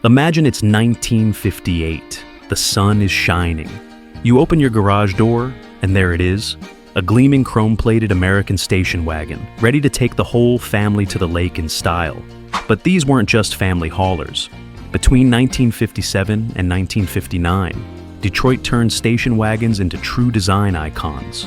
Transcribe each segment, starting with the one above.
Imagine it's 1958. The sun is shining. You open your garage door, and there it is, a gleaming chrome-plated American station wagon, ready to take the whole family to the lake in style. But these weren't just family haulers. Between 1957 and 1959, Detroit turned station wagons into true design icons.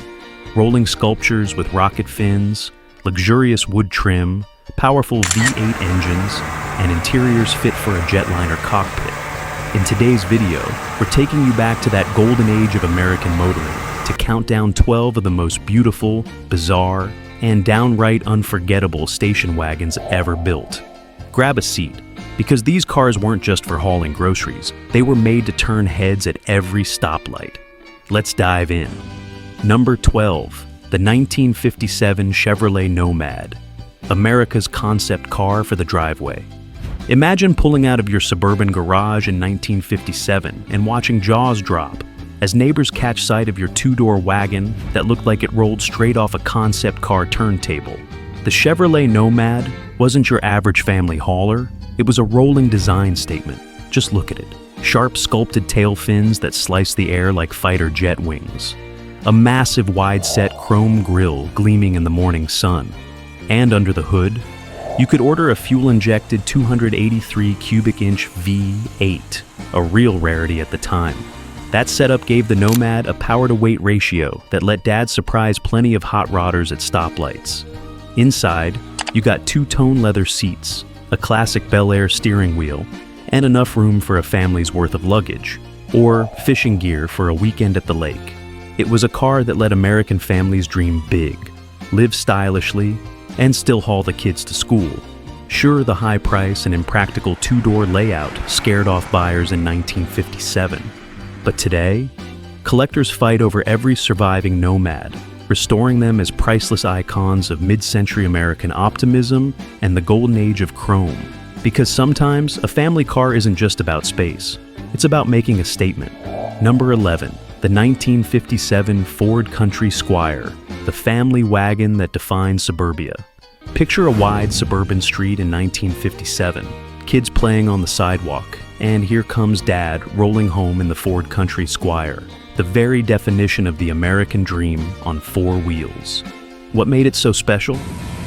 Rolling sculptures with rocket fins, luxurious wood trim, powerful V8 engines, and interiors fit for a jetliner cockpit. In today's video, we're taking you back to that golden age of American motoring to count down 12 of the most beautiful, bizarre, and downright unforgettable station wagons ever built. Grab a seat, because these cars weren't just for hauling groceries, they were made to turn heads at every stoplight. Let's dive in. Number 12, the 1957 Chevrolet Nomad, America's concept car for the driveway. Imagine pulling out of your suburban garage in 1957 and watching jaws drop as neighbors catch sight of your two-door wagon that looked like it rolled straight off a concept car turntable. The Chevrolet Nomad wasn't your average family hauler, it was a rolling design statement. Just look at it. Sharp sculpted tail fins that slice the air like fighter jet wings. A massive wide-set chrome grille gleaming in the morning sun. And under the hood, you could order a fuel-injected 283 cubic inch V8, a real rarity at the time. That setup gave the Nomad a power-to-weight ratio that let Dad surprise plenty of hot rodders at stoplights. Inside, you got two-tone leather seats, a classic Bel Air steering wheel, and enough room for a family's worth of luggage, or fishing gear for a weekend at the lake. It was a car that let American families dream big, live stylishly, and still haul the kids to school. Sure, the high price and impractical two-door layout scared off buyers in 1957. But today, collectors fight over every surviving Nomad, restoring them as priceless icons of mid-century American optimism and the golden age of chrome. Because sometimes, a family car isn't just about space. It's about making a statement. Number 11, the 1957 Ford Country Squire, the family wagon that defined suburbia. Picture a wide suburban street in 1957, kids playing on the sidewalk, and here comes Dad rolling home in the Ford Country Squire, the very definition of the American dream on four wheels. What made it so special?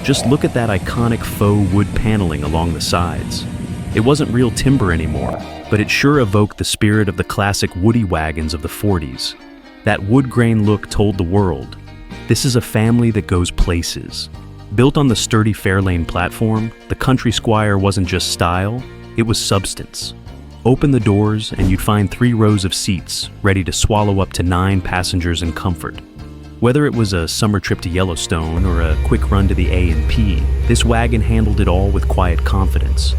Just look at that iconic faux wood paneling along the sides. It wasn't real timber anymore, but it sure evoked the spirit of the classic woody wagons of the 40s. That wood grain look told the world, this is a family that goes places. Built on the sturdy Fairlane platform, the Country Squire wasn't just style, it was substance. Open the doors and you'd find 3 rows of seats, ready to swallow up to 9 passengers in comfort. Whether it was a summer trip to Yellowstone or a quick run to the A&P, this wagon handled it all with quiet confidence.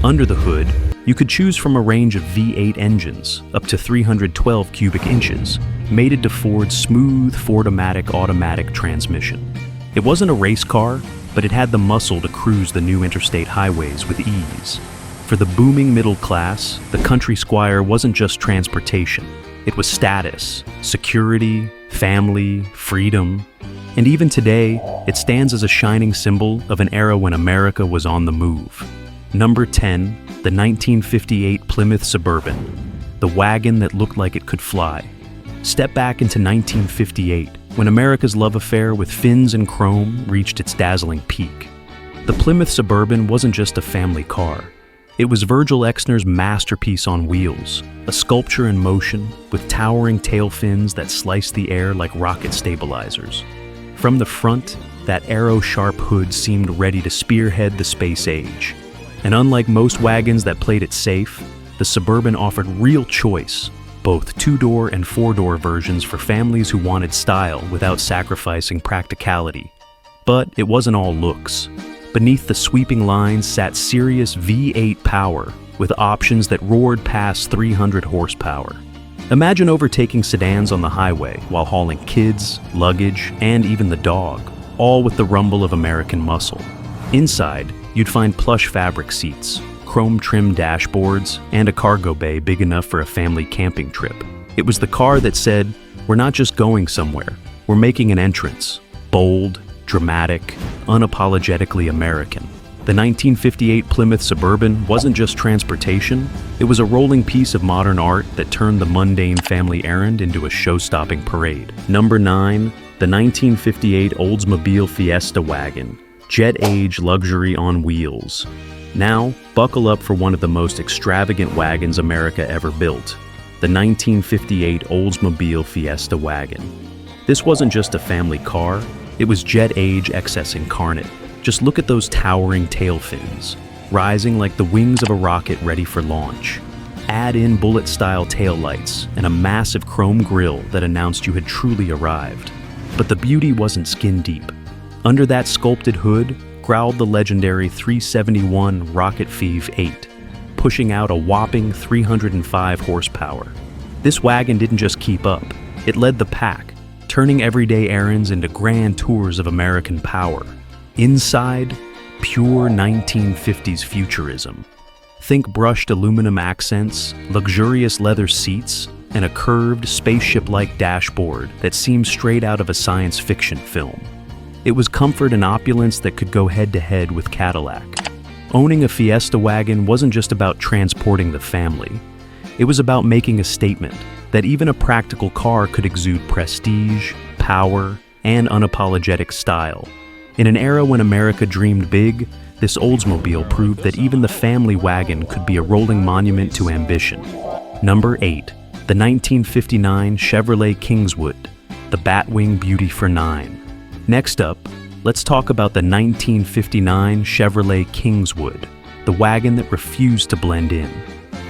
Under the hood, you could choose from a range of V8 engines, up to 312 cubic inches, mated to Ford's smooth Ford-O-Matic automatic transmission. It wasn't a race car, but it had the muscle to cruise the new interstate highways with ease. For the booming middle class, the Country Squire wasn't just transportation. It was status, security, family, freedom. And even today, it stands as a shining symbol of an era when America was on the move. Number 10, the 1958 Plymouth Suburban, the wagon that looked like it could fly. Step back into 1958, when America's love affair with fins and chrome reached its dazzling peak. The Plymouth Suburban wasn't just a family car. It was Virgil Exner's masterpiece on wheels, a sculpture in motion with towering tail fins that sliced the air like rocket stabilizers. From the front, that arrow-sharp hood seemed ready to spearhead the space age. And unlike most wagons that played it safe, the Suburban offered real choice, both 2-door and 4-door versions for families who wanted style without sacrificing practicality. But it wasn't all looks. Beneath the sweeping lines sat serious V8 power, with options that roared past 300 horsepower. Imagine overtaking sedans on the highway while hauling kids, luggage, and even the dog, all with the rumble of American muscle. Inside, you'd find plush fabric seats, chrome-trimmed dashboards, and a cargo bay big enough for a family camping trip. It was the car that said, we're not just going somewhere, we're making an entrance. Bold, dramatic, unapologetically American. The 1958 Plymouth Suburban wasn't just transportation, it was a rolling piece of modern art that turned the mundane family errand into a show-stopping parade. Number 9, the 1958 Oldsmobile Fiesta wagon, jet-age luxury on wheels. Now, buckle up for one of the most extravagant wagons America ever built, the 1958 Oldsmobile Fiesta wagon. This wasn't just a family car, it was jet-age excess incarnate. Just look at those towering tail fins, rising like the wings of a rocket ready for launch. Add in bullet-style taillights and a massive chrome grille that announced you had truly arrived. But the beauty wasn't skin-deep. Under that sculpted hood growled the legendary 371 Rocket Fev 8, pushing out a whopping 305 horsepower. This wagon didn't just keep up, it led the pack, turning everyday errands into grand tours of American power. Inside, pure 1950s futurism. Think brushed aluminum accents, luxurious leather seats, and a curved, spaceship-like dashboard that seemed straight out of a science fiction film. It was comfort and opulence that could go head-to-head with Cadillac. Owning a Fiesta wagon wasn't just about transporting the family. It was about making a statement that even a practical car could exude prestige, power, and unapologetic style. In an era when America dreamed big, this Oldsmobile proved that even the family wagon could be a rolling monument to ambition. Number 8, the 1959 Chevrolet Kingswood, the Batwing Beauty for 9. Next up, let's talk about the 1959 Chevrolet Kingswood, the wagon that refused to blend in.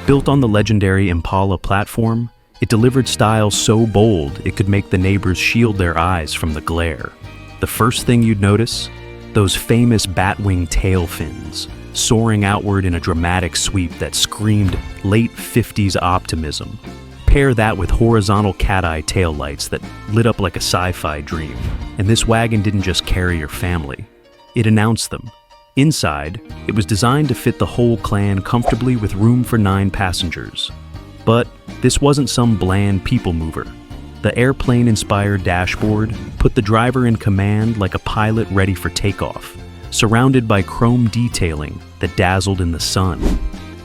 Built on the legendary Impala platform, it delivered style so bold it could make the neighbors shield their eyes from the glare. The first thing you'd notice? Those famous batwing tail fins, soaring outward in a dramatic sweep that screamed late 50s optimism. Pair that with horizontal cat-eye taillights that lit up like a sci-fi dream, and this wagon didn't just carry your family, it announced them. Inside, it was designed to fit the whole clan comfortably with room for 9 passengers. But this wasn't some bland people mover. The airplane-inspired dashboard put the driver in command like a pilot ready for takeoff, surrounded by chrome detailing that dazzled in the sun.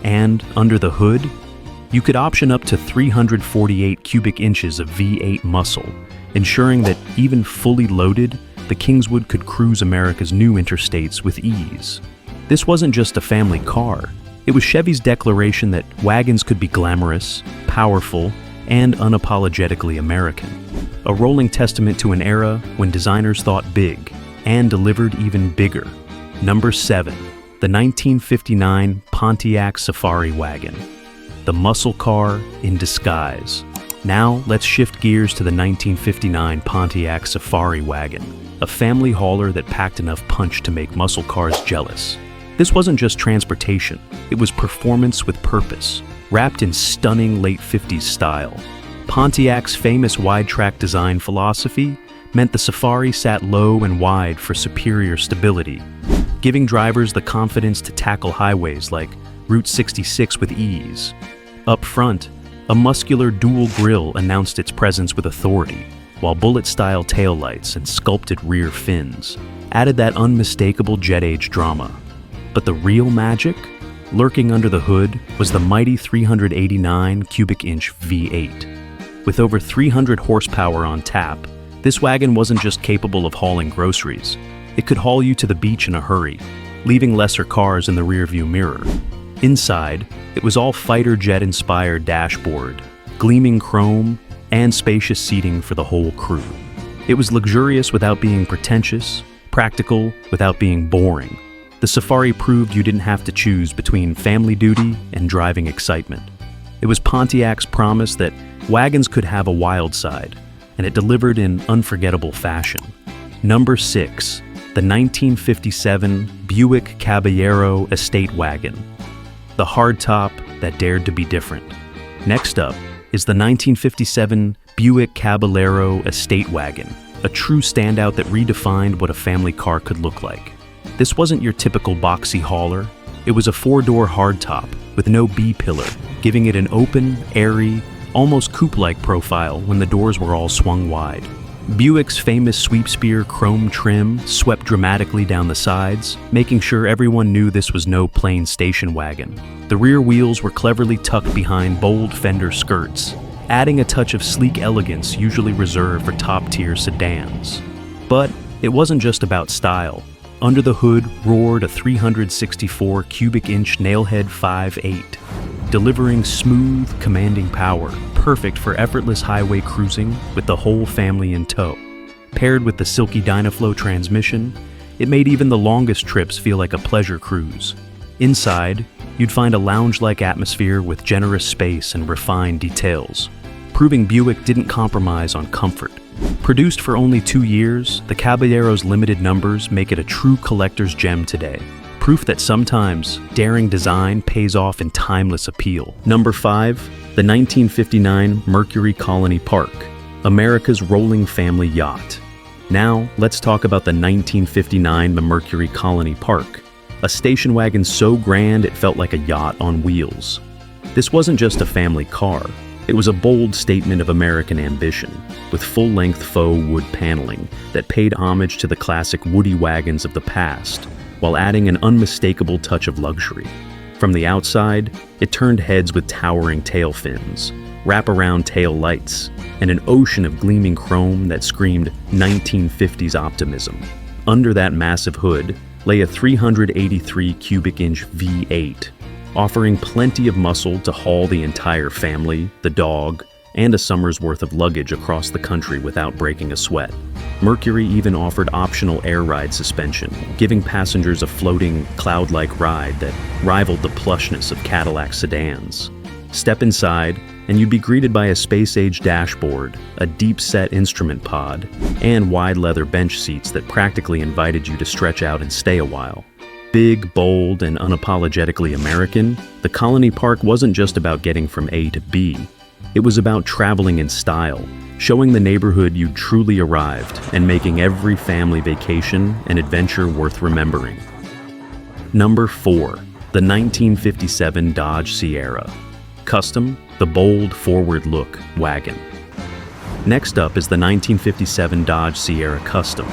And under the hood, you could option up to 348 cubic inches of V8 muscle, ensuring that even fully loaded, the Kingswood could cruise America's new interstates with ease. This wasn't just a family car. It was Chevy's declaration that wagons could be glamorous, powerful, and unapologetically American. A rolling testament to an era when designers thought big and delivered even bigger. Number 7, the 1959 Pontiac Safari wagon, the muscle car in disguise. Now let's shift gears to the 1959 Pontiac Safari wagon, a family hauler that packed enough punch to make muscle cars jealous. This wasn't just transportation, it was performance with purpose, wrapped in stunning late 50s style. Pontiac's famous wide-track design philosophy meant the Safari sat low and wide for superior stability, giving drivers the confidence to tackle highways like Route 66 with ease. Up front, a muscular dual grille announced its presence with authority, while bullet-style taillights and sculpted rear fins added that unmistakable jet-age drama. But the real magic? Lurking under the hood was the mighty 389 cubic inch V8. With over 300 horsepower on tap, this wagon wasn't just capable of hauling groceries. It could haul you to the beach in a hurry, leaving lesser cars in the rearview mirror. Inside, it was all fighter jet-inspired dashboard, gleaming chrome, and spacious seating for the whole crew. It was luxurious without being pretentious, practical without being boring. The Safari proved you didn't have to choose between family duty and driving excitement. It was Pontiac's promise that wagons could have a wild side, and it delivered in unforgettable fashion. Number 6, the 1957 Buick Cabaro estate wagon, the hardtop that dared to be different. Next up is the 1957 Buick Caballero estate wagon, a true standout that redefined what a family car could look like. This wasn't your typical boxy hauler. It was a 4-door hardtop with no B-pillar, giving it an open, airy, almost coupe-like profile when the doors were all swung wide. Buick's famous sweep spear chrome trim swept dramatically down the sides, making sure everyone knew this was no plain station wagon. The rear wheels were cleverly tucked behind bold fender skirts, adding a touch of sleek elegance usually reserved for top-tier sedans. But it wasn't just about style. Under the hood roared a 364 cubic inch nailhead 5.8, delivering smooth, commanding power, perfect for effortless highway cruising with the whole family in tow. Paired with the silky Dynaflow transmission, it made even the longest trips feel like a pleasure cruise. Inside, you'd find a lounge-like atmosphere with generous space and refined details, proving Buick didn't compromise on comfort. Produced for only 2 years, the Caballero's limited numbers make it a true collector's gem today. Proof that sometimes daring design pays off in timeless appeal. Number 5, the 1959 Mercury Colony Park, America's rolling family yacht. Now, let's talk about the 1959 Mercury Colony Park, a station wagon so grand it felt like a yacht on wheels. This wasn't just a family car. It was a bold statement of American ambition, with full-length faux wood paneling that paid homage to the classic woody wagons of the past, while adding an unmistakable touch of luxury. From the outside, it turned heads with towering tail fins, wraparound tail lights, and an ocean of gleaming chrome that screamed 1950s optimism. Under that massive hood lay a 383 cubic inch V8, offering plenty of muscle to haul the entire family, the dog, and a summer's worth of luggage across the country without breaking a sweat. Mercury even offered optional air ride suspension, giving passengers a floating, cloud-like ride that rivaled the plushness of Cadillac sedans. Step inside, and you'd be greeted by a space-age dashboard, a deep-set instrument pod, and wide leather bench seats that practically invited you to stretch out and stay a while. Big, bold, and unapologetically American, the Colony Park wasn't just about getting from A to B. It was about traveling in style, showing the neighborhood you'd truly arrived, and making every family vacation an adventure worth remembering. Number 4, the 1957 Dodge Sierra. Custom, the bold, forward-look wagon. Next up is the 1957 Dodge Sierra Custom,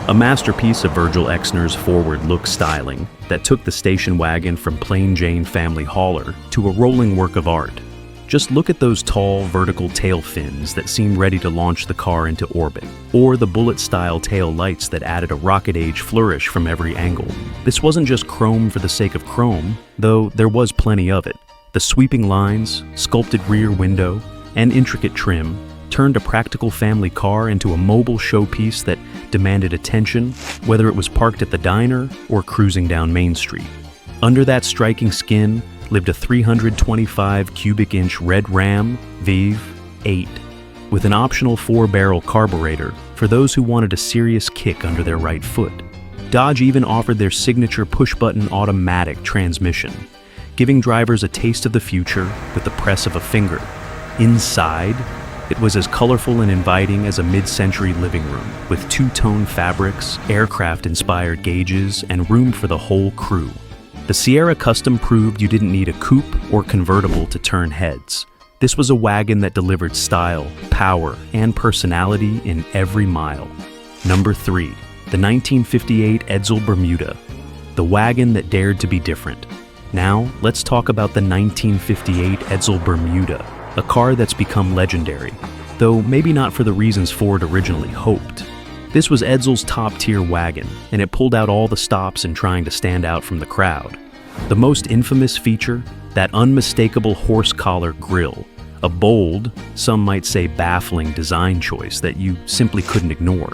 a masterpiece of Virgil Exner's forward-look styling that took the station wagon from plain Jane family hauler to a rolling work of art. Just look at those tall, vertical tail fins that seem ready to launch the car into orbit, or the bullet-style tail lights that added a rocket-age flourish from every angle. This wasn't just chrome for the sake of chrome, though there was plenty of it. The sweeping lines, sculpted rear window, and intricate trim turned a practical family car into a mobile showpiece that demanded attention, whether it was parked at the diner or cruising down Main Street. Under that striking skin lived a 325 cubic inch red Ram Vive 8, with an optional 4-barrel carburetor for those who wanted a serious kick under their right foot. Dodge even offered their signature push-button automatic transmission, giving drivers a taste of the future with the press of a finger. Inside, it was as colorful and inviting as a mid-century living room, with two-tone fabrics, aircraft-inspired gauges, and room for the whole crew. The Sierra Custom proved you didn't need a coupe or convertible to turn heads. This was a wagon that delivered style, power, and personality in every mile. Number 3, the 1958 Edsel Bermuda, the wagon that dared to be different. Now, let's talk about the 1958 Edsel Bermuda, a car that's become legendary, though maybe not for the reasons Ford originally hoped. This was Edsel's top-tier wagon, and it pulled out all the stops in trying to stand out from the crowd. The most infamous feature, that unmistakable horse collar grille, a bold, some might say baffling design choice that you simply couldn't ignore.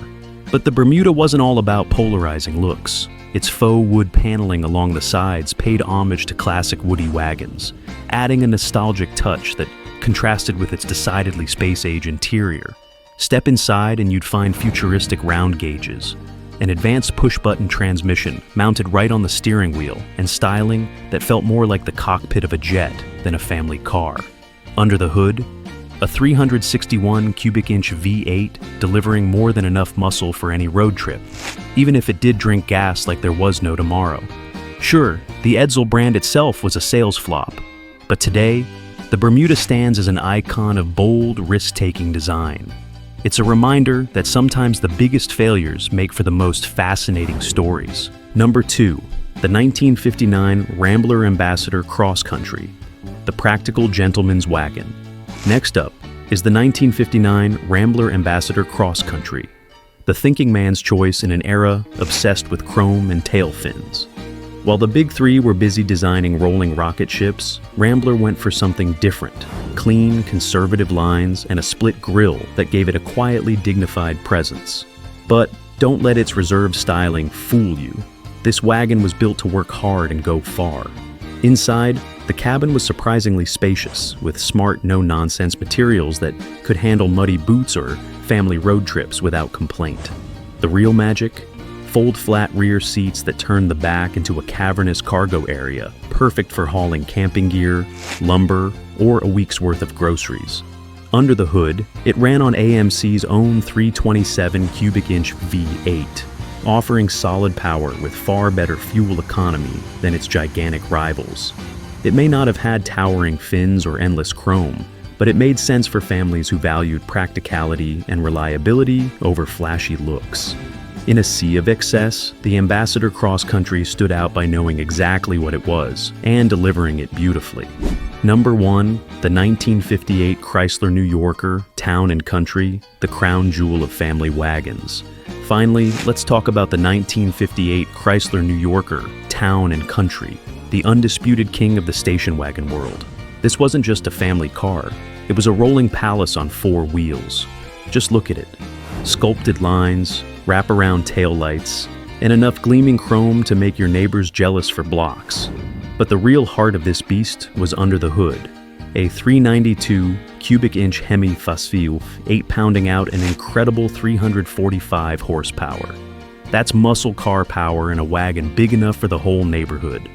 But the Bermuda wasn't all about polarizing looks. Its faux wood paneling along the sides paid homage to classic woody wagons, adding a nostalgic touch that contrasted with its decidedly space-age interior. Step inside and you'd find futuristic round gauges, an advanced push-button transmission mounted right on the steering wheel, and styling that felt more like the cockpit of a jet than a family car. Under the hood, a 361 cubic inch V8 delivering more than enough muscle for any road trip, even if it did drink gas like there was no tomorrow. Sure, the Edsel brand itself was a sales flop, but today, the Bermuda stands as an icon of bold, risk-taking design. It's a reminder that sometimes the biggest failures make for the most fascinating stories. Number 2, the 1959 Rambler Ambassador Cross Country, the practical gentleman's wagon. Next up is the 1959 Rambler Ambassador Cross Country, the thinking man's choice in an era obsessed with chrome and tail fins. While the big three were busy designing rolling rocket ships, Rambler went for something different: clean, conservative lines and a split grille that gave it a quietly dignified presence. But don't let its reserved styling fool you. This wagon was built to work hard and go far. Inside, the cabin was surprisingly spacious, with smart, no-nonsense materials that could handle muddy boots or family road trips without complaint. The real magic? Fold-flat rear seats that turn the back into a cavernous cargo area, perfect for hauling camping gear, lumber, or a week's worth of groceries. Under the hood, it ran on AMC's own 327 cubic inch V8, offering solid power with far better fuel economy than its gigantic rivals. It may not have had towering fins or endless chrome, but it made sense for families who valued practicality and reliability over flashy looks. In a sea of excess, the Ambassador Cross Country stood out by knowing exactly what it was and delivering it beautifully. Number 1, the 1958 Chrysler New Yorker, Town and Country, the crown jewel of family wagons. Finally, let's talk about the 1958 Chrysler New Yorker, Town and Country, the undisputed king of the station wagon world. This wasn't just a family car, it was a rolling palace on 4 wheels. Just look at it. Sculpted lines, wraparound taillights, and enough gleaming chrome to make your neighbors jealous for blocks. But the real heart of this beast was under the hood. A 392 cubic inch Hemi Facile, 8-pounding out an incredible 345 horsepower. That's muscle car power in a wagon big enough for the whole neighborhood.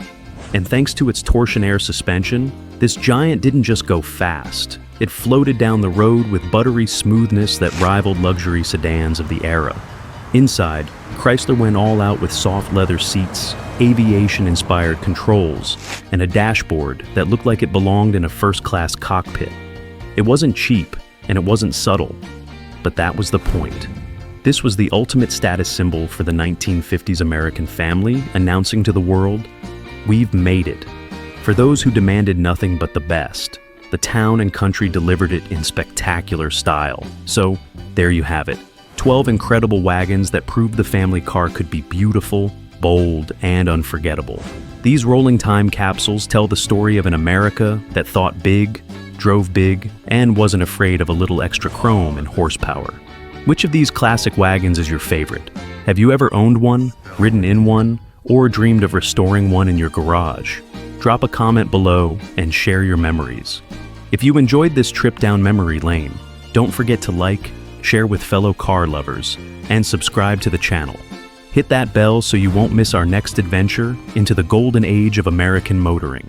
And thanks to its torsion-air suspension, this giant didn't just go fast. It floated down the road with buttery smoothness that rivaled luxury sedans of the era. Inside, Chrysler went all out with soft leather seats, aviation-inspired controls, and a dashboard that looked like it belonged in a first-class cockpit. It wasn't cheap, and it wasn't subtle, but that was the point. This was the ultimate status symbol for the 1950s American family, announcing to the world, "We've made it." For those who demanded nothing but the best, the Town and Country delivered it in spectacular style. So, there you have it. 12 incredible wagons that proved the family car could be beautiful, bold, and unforgettable. These rolling time capsules tell the story of an America that thought big, drove big, and wasn't afraid of a little extra chrome and horsepower. Which of these classic wagons is your favorite? Have you ever owned one, ridden in one, or dreamed of restoring one in your garage? Drop a comment below and share your memories. If you enjoyed this trip down memory lane, don't forget to like, share with fellow car lovers, and subscribe to the channel. Hit that bell so you won't miss our next adventure into the golden age of American motoring.